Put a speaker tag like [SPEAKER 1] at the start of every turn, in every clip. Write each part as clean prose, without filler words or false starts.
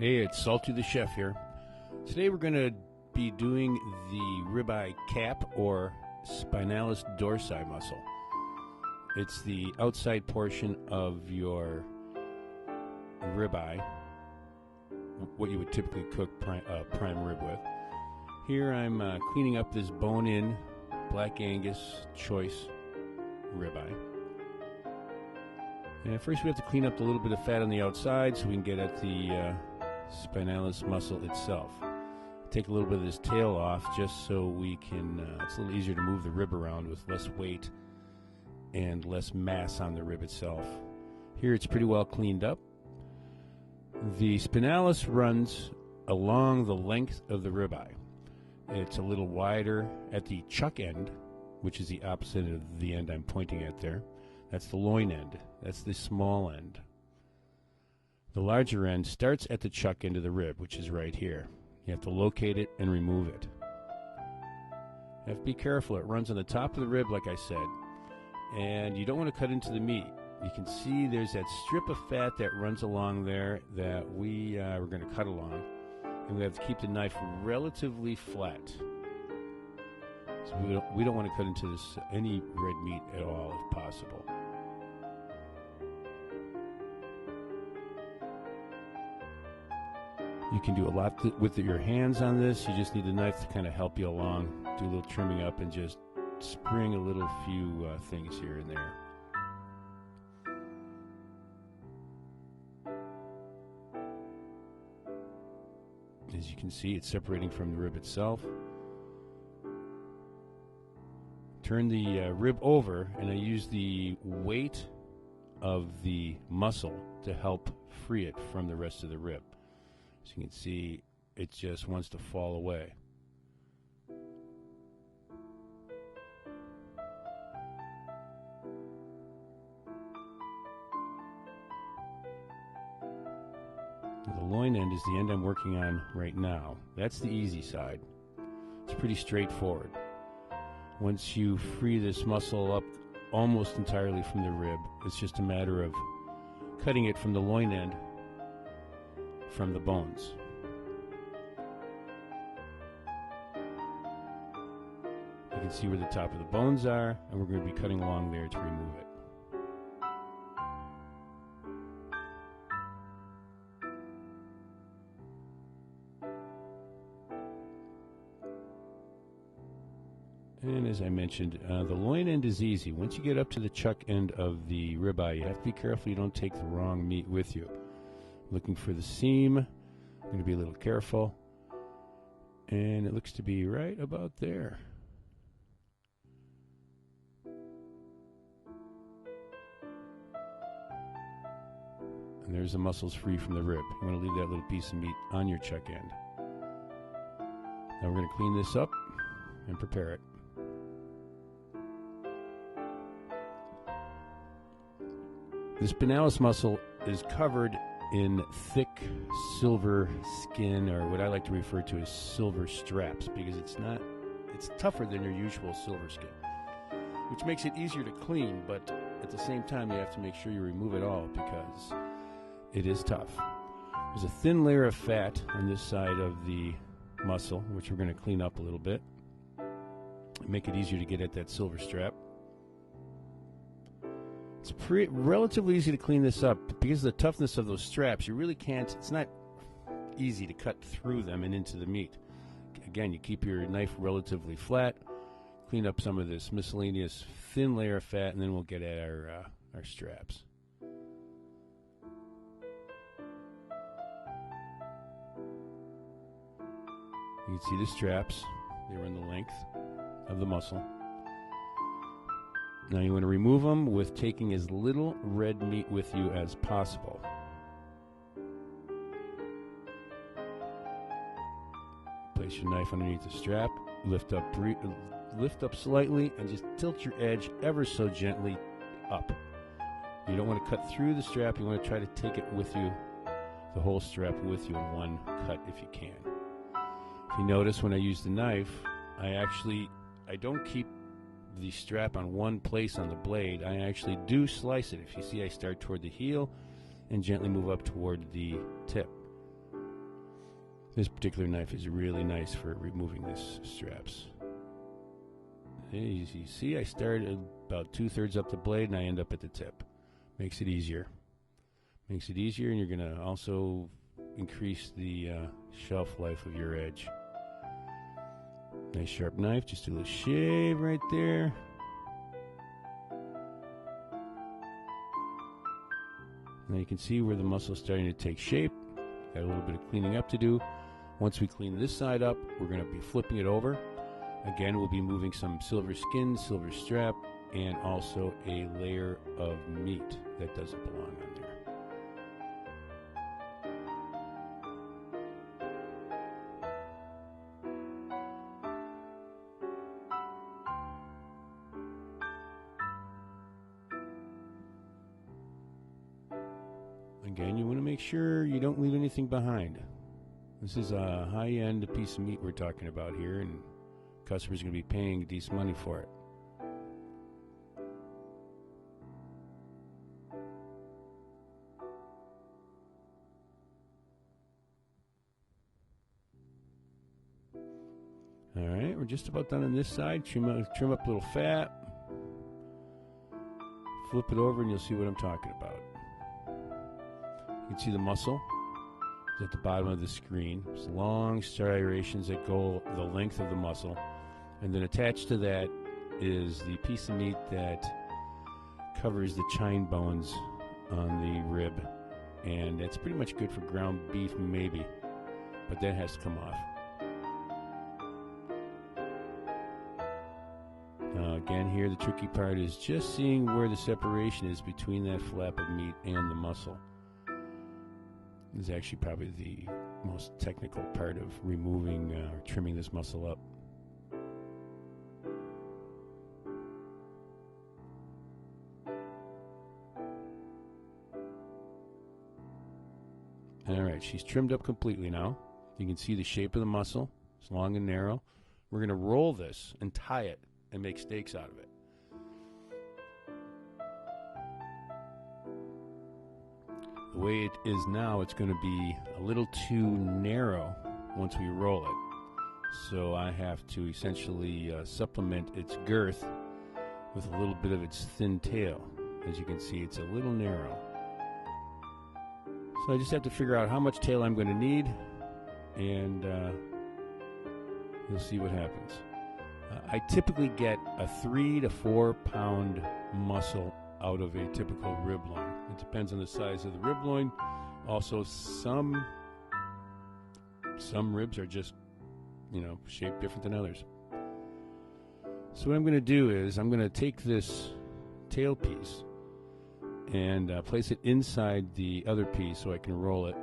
[SPEAKER 1] Hey, it's Salty the Chef here. Today we're going to be doing the ribeye cap or spinalis dorsi muscle. It's the outside portion of your ribeye, what you would typically cook prime rib with. Here I'm cleaning up this bone-in Black Angus choice ribeye. And first we have to clean up a little bit of fat on the outside so we can get at the spinalis muscle itself. Take a little bit of this tail off just so we can, it's a little easier to move the rib around with less weight and less mass on the rib itself. Here it's pretty well cleaned up. The spinalis runs along the length of the ribeye. It's a little wider at the chuck end, which is the opposite of the end I'm pointing at there. That's the loin end. That's the small end. The larger end starts at the chuck end of the rib, which is right here. You have to locate it and remove it. You have to be careful. It runs on the top of the rib, like I said, and you don't want to cut into the meat. You can see there's that strip of fat that runs along there that we're going to cut along, and we have to keep the knife relatively flat. So we don't want to cut into this any red meat at all, if possible. You can do a lot with your hands on this. You just need the knife to kind of help you along, do a little trimming up, and just spring a little few things here and there. As you can see, it's separating from the rib itself. Turn the rib over, and I use the weight of the muscle to help free it from the rest of the rib. So you can see it just wants to fall away. The loin end is the end I'm working on right now. That's the easy side. It's pretty straightforward. Once you free this muscle up almost entirely from the rib, it's just a matter of cutting it from the loin end from the bones. You can see where the top of the bones are, and we're going to be cutting along there to remove it. And as I mentioned, the loin end is easy. Once you get up to the chuck end of the ribeye, you have to be careful you don't take the wrong meat with you. Looking for the seam. I'm going to be a little careful. And it looks to be right about there. And there's the muscles free from the rib. You want to leave that little piece of meat on your chuck end. Now we're going to clean this up and prepare it. The spinalis muscle is covered in thick silver skin, or what I like to refer to as silver straps, because it's tougher than your usual silver skin, which makes it easier to clean, but at the same time you have to make sure you remove it all because it is tough. There's a thin layer of fat on this side of the muscle, which we're going to clean up a little bit, make it easier to get at that silver strap. It's relatively easy to clean this up. Because of the toughness of those straps, you really can't, it's not easy to cut through them and into the meat. Again, you keep your knife relatively flat, clean up some of this miscellaneous thin layer of fat, and then we'll get at our straps. You can see the straps. They run the length of the muscle. Now you want to remove them with taking as little red meat with you as possible. Place your knife underneath the strap, lift up slightly, and just tilt your edge ever so gently up. You don't want to cut through the strap, you want to try to take it with you, the whole strap with you in one cut if you can. If you notice when I use the knife, I don't keep the strap on one place on the blade. I actually do slice it. If you see, I start toward the heel and gently move up toward the tip. This particular knife is really nice for removing these straps. As you see, I started about 2/3 up the blade and I end up at the tip. Makes it easier. Makes it easier, and you're going to also increase the shelf life of your edge. Nice sharp knife, just a little shave right there. Now you can see where the muscle is starting to take shape. Got a little bit of cleaning up to do. Once we clean this side up, we're going to be flipping it over. Again, we'll be moving some silver skin, silver strap, and also a layer of meat that doesn't belong on there. Again, you want to make sure you don't leave anything behind. This is a high-end piece of meat we're talking about here, and customers are going to be paying decent money for it. All right, we're just about done on this side. Trim up a little fat. Flip it over and you'll see what I'm talking about. You can see the muscle is at the bottom of the screen. It's long striations that go the length of the muscle. And then attached to that is the piece of meat that covers the chine bones on the rib. And that's pretty much good for ground beef, maybe. But that has to come off. Again, here the tricky part is just seeing where the separation is between that flap of meat and the muscle. This is actually probably the most technical part of removing or trimming this muscle up. All right, she's trimmed up completely now. You can see the shape of the muscle. It's long and narrow. We're going to roll this and tie it and make steaks out of it. The way it is now, it's going to be a little too narrow once we roll it. So I have to essentially supplement its girth with a little bit of its thin tail. As you can see, it's a little narrow. So I just have to figure out how much tail I'm going to need, and you'll see what happens. I typically get a 3 to 4 pound muscle out of a typical rib loin. It depends on the size of the rib loin. Also, some ribs are just, shaped different than others. So what I'm going to do is I'm going to take this tail piece and place it inside the other piece so I can roll it.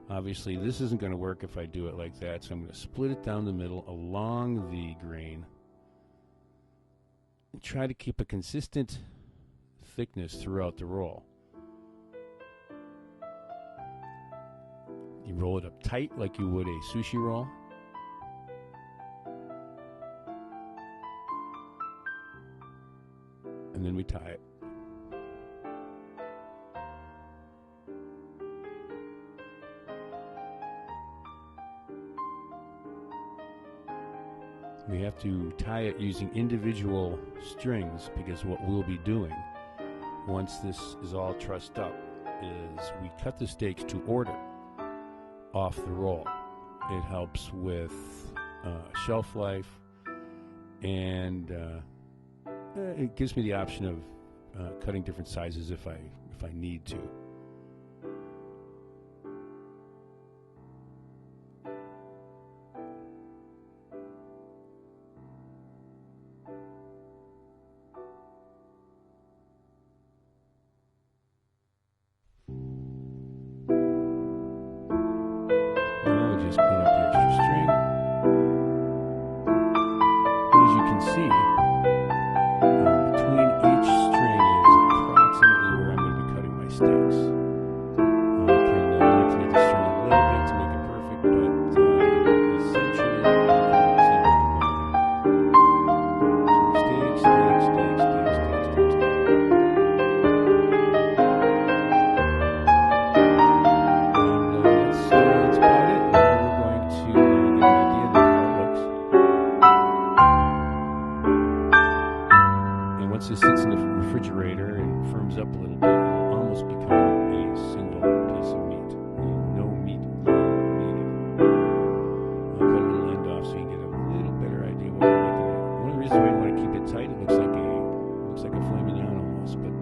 [SPEAKER 1] Obviously, this isn't going to work if I do it like that, so I'm going to split it down the middle along the grain and try to keep a consistent thickness throughout the roll. You roll it up tight like you would a sushi roll. And then we tie it. We have to tie it using individual strings, because what we'll be doing once this is all trussed up is we cut the steaks to order off the roll. It helps with shelf life, and it gives me the option of cutting different sizes if I need to. Just clean up the extra string. As you can see, between each string is approximately where I'm going to be cutting my steaks. once this sits in the refrigerator and firms up a little bit, it'll almost become a single piece of meat. No meat needed. I'll cut a little end off so you can get a little better idea what you're looking at. One of the reasons why you want to keep it tight, it looks like a filet mignon almost, but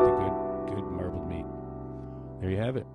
[SPEAKER 1] it's a good marbled meat. There you have it.